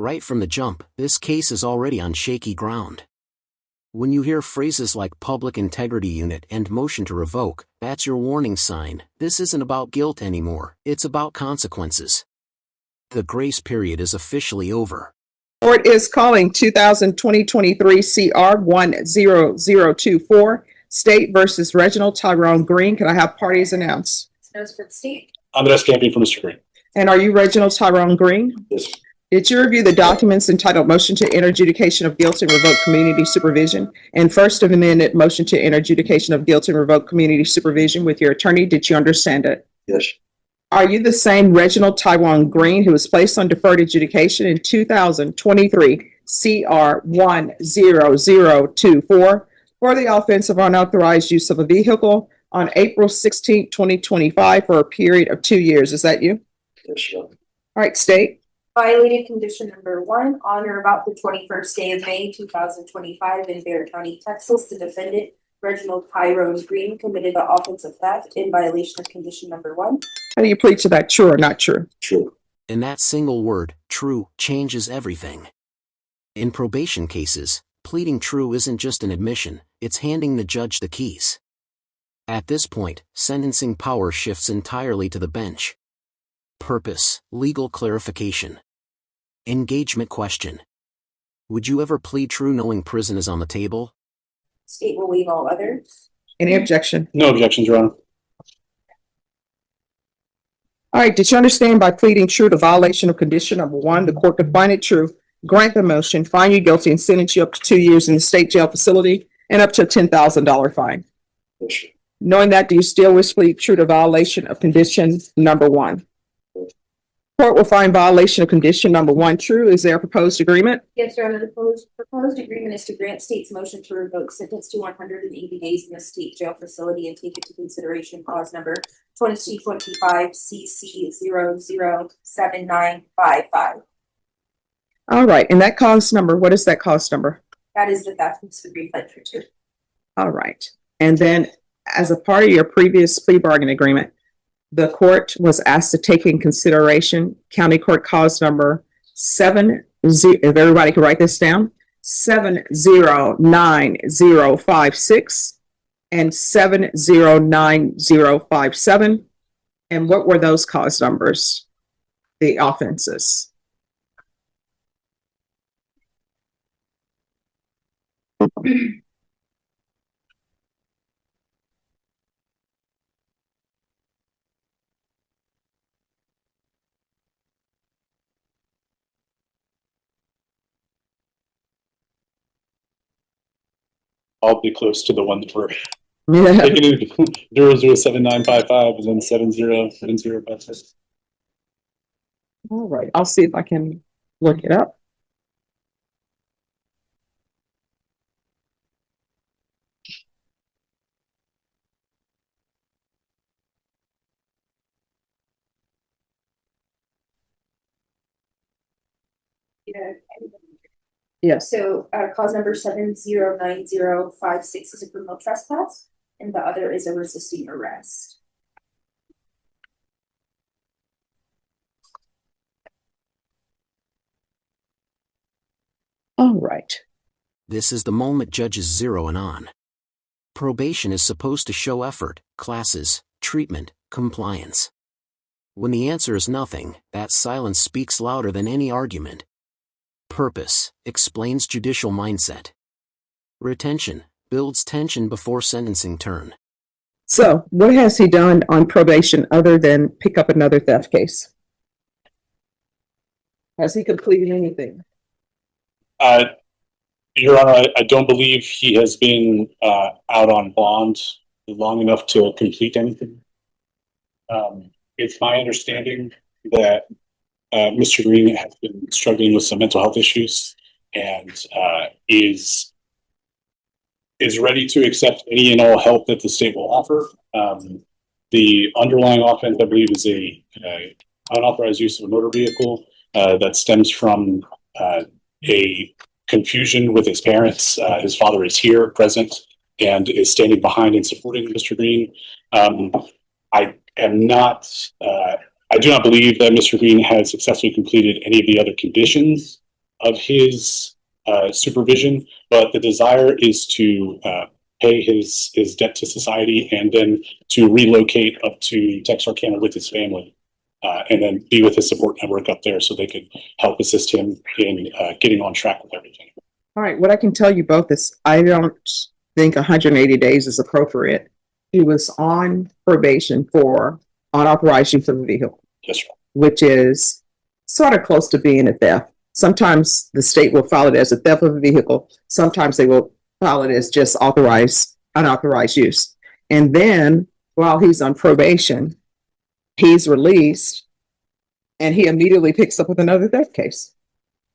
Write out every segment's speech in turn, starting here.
Right from the jump, this case is already on shaky ground. When you hear phrases like public integrity unit and motion to revoke, that's your warning sign. This isn't about guilt anymore, it's about consequences. The grace period is officially over. Court is calling 2023 CR 10024, State versus Reginald Tyrone Green. Can I have parties announced? Notes for the state. I'm S. Camping for Mr. Green. And are you Reginald Tyrone Green? Yes. Did you review the documents entitled Motion to Enter Adjudication of Guilt and Revoke Community Supervision and First Amendment Motion to Enter Adjudication of Guilt and Revoke Community Supervision with your attorney? Did you understand it? Yes. Are you the same Reginald Tyrone Green who was placed on deferred adjudication in 2023 CR 10024 for the offense of unauthorized use of a vehicle on April 16, 2025 for a period of 2 years? Is that you? Yes, sir. All right, state. Violated condition number 1, on or about the 21st day of May 2025 in Bexar County, Texas, the defendant, Reginald Tyrone Green, committed the offense of theft in violation of condition number 1. How do you plead to that? True or not true? True. And that single word, true, changes everything. In probation cases, pleading true isn't just an admission, it's handing the judge the keys. At this point, sentencing power shifts entirely to the bench. Purpose, legal clarification. Engagement question. Would you ever plead true knowing prison is on the table? State will waive all others. Any objection? No objections, Your Honor. All right, did you understand by pleading true to violation of condition number 1, the court could find it true, grant the motion, find you guilty, and sentence you up to 2 years in the state jail facility and up to a $10,000 fine? Yes, sir. Knowing that, do you still wish to plead true to violation of condition number 1? Court will find violation of condition number 1 true. Is there a proposed agreement? Yes, Your Honor. The proposed agreement is to grant state's motion to revoke sentence to 180 days in the state jail facility and take into consideration clause number 2225 CC 007955. All right, and that cause number, what is that cause number? That is the theft and degree ledger 2. All right, and then as a part of your previous plea bargain agreement, the court was asked to take in consideration County Court cause number 70, if everybody could write this down, 709056 and 709057. And what were those cause numbers? The offenses. I'll be close to the one that we're Yeah. taking in 007955 and then 707056. All right, I'll see if I can look it up. Yes. So cause number 709056 is a criminal trespass, and the other is a resisting arrest. All right. This is the moment judges zero in on. Probation is supposed to show effort, classes, treatment, compliance. When the answer is nothing, that silence speaks louder than any argument. Purpose explains judicial mindset. Retention builds tension before sentencing turn. So what has he done on probation other than pick up another theft case? Has he completed anything? Your Honor, I don't believe he has been out on bond long enough to complete anything. It's my understanding that Mr. Green has been struggling with some mental health issues and is ready to accept any and all help that the state will offer. The underlying offense, I believe, is a unauthorized use of a motor vehicle that stems from a confusion with his parents. His father is here, present, and is standing behind and supporting Mr. Green. I do not believe that Mr. Green has successfully completed any of the other conditions of his supervision, but the desire is to pay his debt to society and then to relocate up to Texarkana with his family. And then be with his support network up there so they could help assist him in getting on track with everything. All right, what I can tell you both is I don't think 180 days is appropriate. He was on probation for unauthorized use of a vehicle. Yes, sir. Which is sort of close to being a theft. Sometimes the state will file it as a theft of a vehicle. Sometimes they will file it as just unauthorized use. And then while he's on probation, he's released and he immediately picks up with another theft case.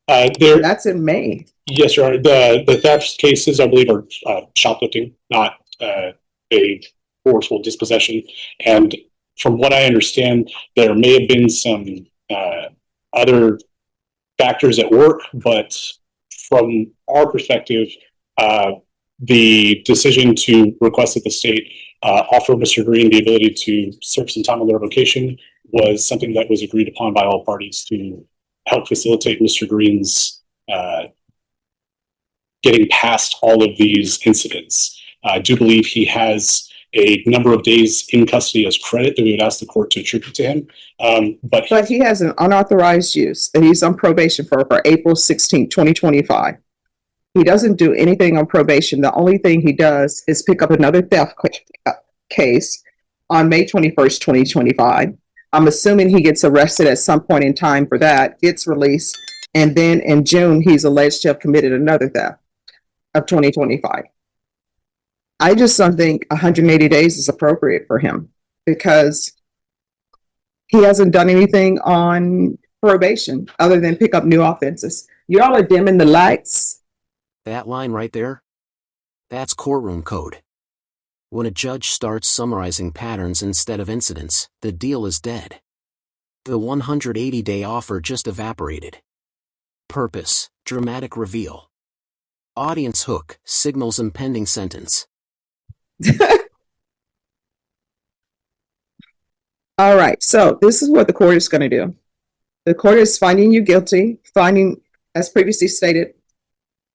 That's in May. Yes, Your Honor. The theft cases, I believe, are shoplifting, not a forceful dispossession. And from what I understand, there may have been some other factors at work, but from our perspective, the decision to request that the state offer Mr. Green the ability to serve some time on their revocation was something that was agreed upon by all parties to help facilitate Mr. Green's getting past all of these incidents. I do believe he has a number of days in custody as credit that we would ask the court to attribute to him. But he has an unauthorized use that he's on probation for April 16, 2025. He doesn't do anything on probation. The only thing he does is pick up another theft case on May 21st, 2025. I'm assuming he gets arrested at some point in time for that, gets released, and then in June, he's alleged to have committed another theft of 2025. I just don't think 180 days is appropriate for him because he hasn't done anything on probation other than pick up new offenses. Y'all are dimming the lights. That line right there? That's courtroom code. When a judge starts summarizing patterns instead of incidents, the deal is dead. The 180-day offer just evaporated. Purpose, dramatic reveal. Audience hook, signals impending sentence. All right, so this is what the court is going to do. The court is finding you guilty, finding, as previously stated,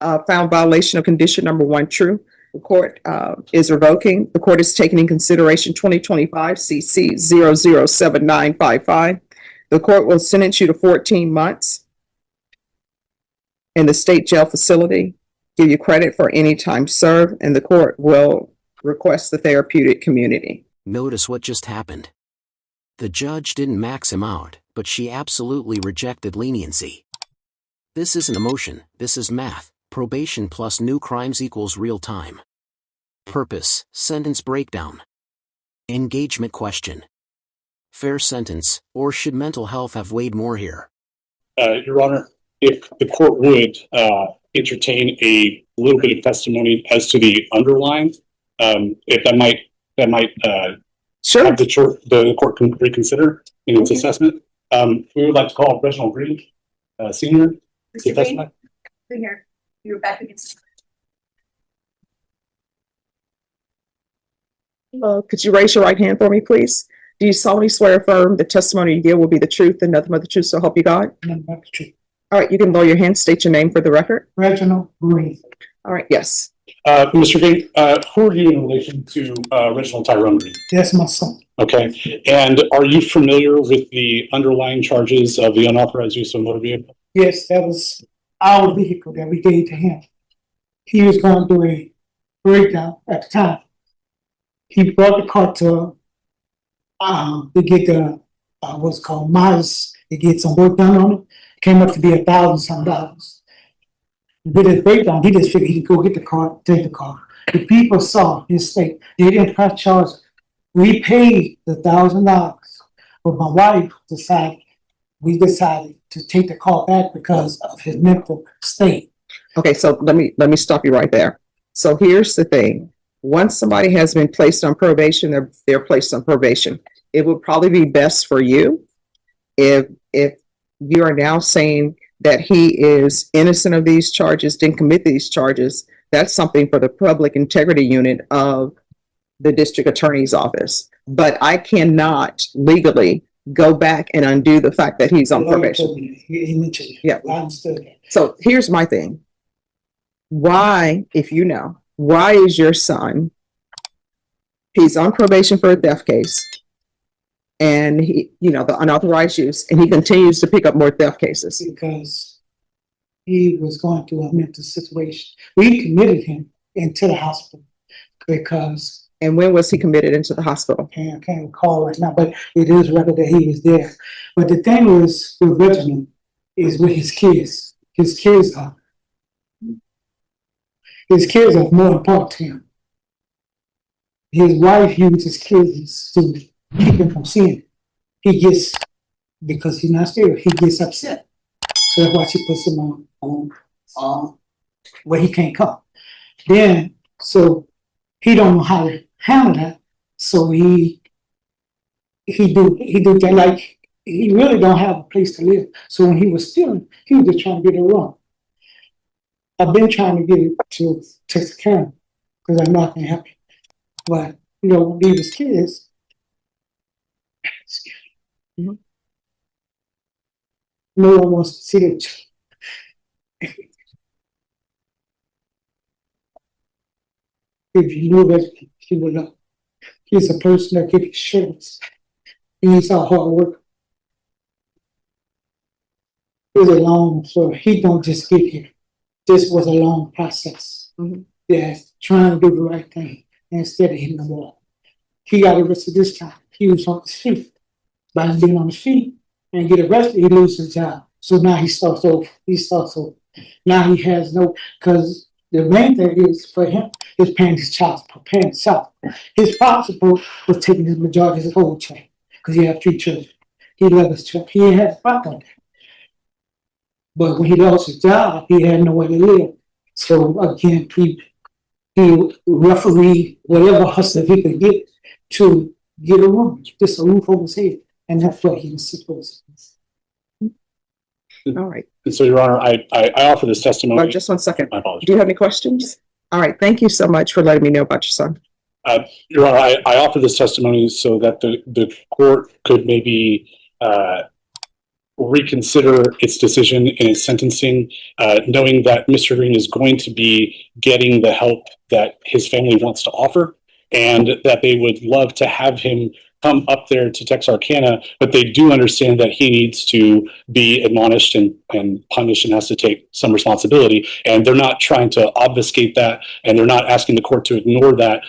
found violation of condition number 1 true. The court is revoking. The court is taking in consideration 2025 CC 007955. The court will sentence you to 14 months in the state jail facility, give you credit for any time served, and the court will request the therapeutic community. Notice what just happened. The judge didn't max him out, but she absolutely rejected leniency. This isn't emotion, this is math. Probation plus new crimes equals real time. Purpose, sentence breakdown. Engagement question. Fair sentence, or should mental health have weighed more here? Your Honor, if the court would entertain a little bit of testimony as to the underlying, if that might Sure. have the court can reconsider in its assessment. We would like to call Reginald Green, Senior, to testify. Here. You're back against. Could you raise your right hand for me, please? Do you solemnly swear or affirm the testimony you give will be the truth and nothing but the truth, so help you God? Nothing but the truth. All right, you can lower your hand, state your name for the record. Reginald Green. All right, yes. Mr. Green, who are you in relation to Reginald Tyrone Green? That's my son. Okay, and are you familiar with the underlying charges of the unauthorized use of a motor vehicle? Yes, that was our vehicle that we gave to him. He was going through a breakdown at the time. He brought the car to get the what's called miles to get some work done on it. Came up to be $1,000. With his breakdown, he just figured he could go get the car, take the car. The people saw his state. They didn't press charges. We paid the $1,000, but my wife decided to take the car back because of his mental state. Okay, so let me stop you right there. So here's the thing. Once somebody has been placed on probation, they're placed on probation. It would probably be best for you if you are now saying that he is innocent of these charges, didn't commit these charges. That's something for the public integrity unit of the district attorney's office. But I cannot legally go back and undo the fact that he's on The lawyer probation. told me that. He mentioned it. Yeah. I understood that. So here's my thing. Why, if you know, why is your son, he's on probation for a theft case, and he, you know, the unauthorized use, and he continues to pick up more theft cases? Because he was going through a mental situation. We committed him into the hospital because And when was he committed into the hospital? I can't recall right now, but it is record that he was there. But the thing was with Reginald is with his kids. His kids are more important to him. His wife uses kids to keep him from seeing it. He gets, because he's not stable, he gets upset. So that's why she puts him on where he can't come. Then, so he don't know how to handle that. So he do things like he really don't have a place to live. So when he was stealing, he was just trying to get it wrong. I've been trying to get it to Texarkana because I know I can help him. But you know, leave his kids. Mhm. No one wants to see it. If you knew that, he would know. He's a person that gives assurance. He's a hard worker. It was a long, so he don't just get here. This was a long process. Mhm. Yeah, trying to do the right thing instead of hitting the wall. He got arrested this time. He was on his feet. By him being on his feet and get arrested, he loses his job. So now he starts over. Now he has no, because the main thing is for him is paying his child support, paying his child support. His father support was taking his majority of his whole check because he had 3 children. He loved his children. He ain't had a problem on that. But when he lost his job, he had nowhere to live. So again, he refereed whatever hustle he could get to get a room, just a roof over his head. And that's what he was supposed to do. All right. And so, Your Honor, I offer this testimony. Well, just one second. My apologies. Do you have any questions? All right. Thank you so much for letting me know about your son. Your Honor, I offer this testimony so that the court could maybe reconsider its decision in its sentencing, knowing that Mr. Green is going to be getting the help that his family wants to offer, and that they would love to have him come up there to Texarkana, but they do understand that he needs to be admonished and punished and has to take some responsibility. And they're not trying to obfuscate that, and they're not asking the court to ignore that.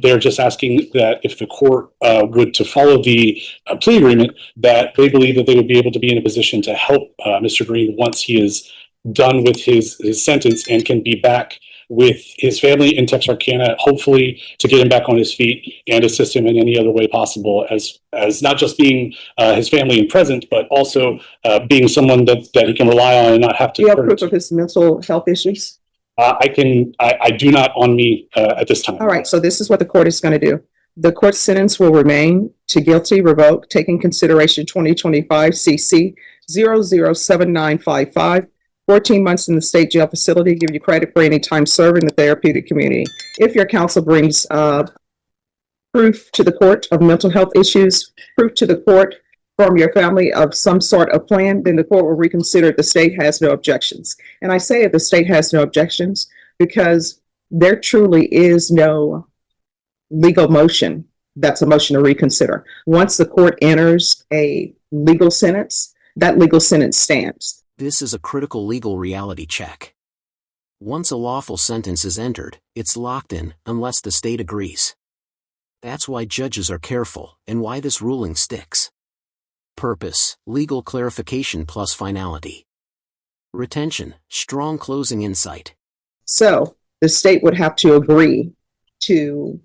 They're just asking that if the court would to follow the plea agreement, that they believe that they would be able to be in a position to help Mr. Green once he is done with his sentence and can be back with his family in Texarkana, hopefully to get him back on his feet and assist him in any other way possible, as not just being his family in present, but also being someone that he can rely on and not have to. Do you have proof of his mental health issues? I do not on me at this time. All right. So this is what the court is going to do. The court sentence will remain to guilty, revoked, taking consideration 2025 CC 007955. 14 months in the state jail facility, give you credit for any time served in the therapeutic community. If your counsel brings proof to the court of mental health issues, proof to the court from your family of some sort of plan, then the court will reconsider if the state has no objections. And I say if the state has no objections because there truly is no legal motion that's a motion to reconsider. Once the court enters a legal sentence, that legal sentence stands. This is a critical legal reality check. Once a lawful sentence is entered, it's locked in, unless the state agrees. That's why judges are careful, and why this ruling sticks. Purpose, legal clarification plus finality. Retention, strong closing insight. So the state would have to agree to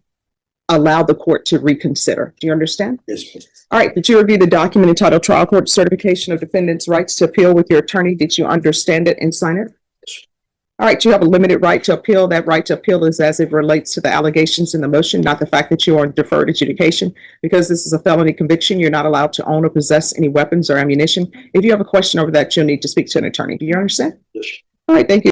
allow the court to reconsider. Do you understand? Yes, please. All right. Did you review the document entitled Trial Court Certification of Defendant's Rights to Appeal with your attorney? Did you understand it and sign it? All right. You have a limited right to appeal. That right to appeal is as it relates to the allegations in the motion, not the fact that you are on deferred adjudication. Because this is a felony conviction, you're not allowed to own or possess any weapons or ammunition. If you have a question over that, you'll need to speak to an attorney. Do you understand? Yes. All right. Thank you.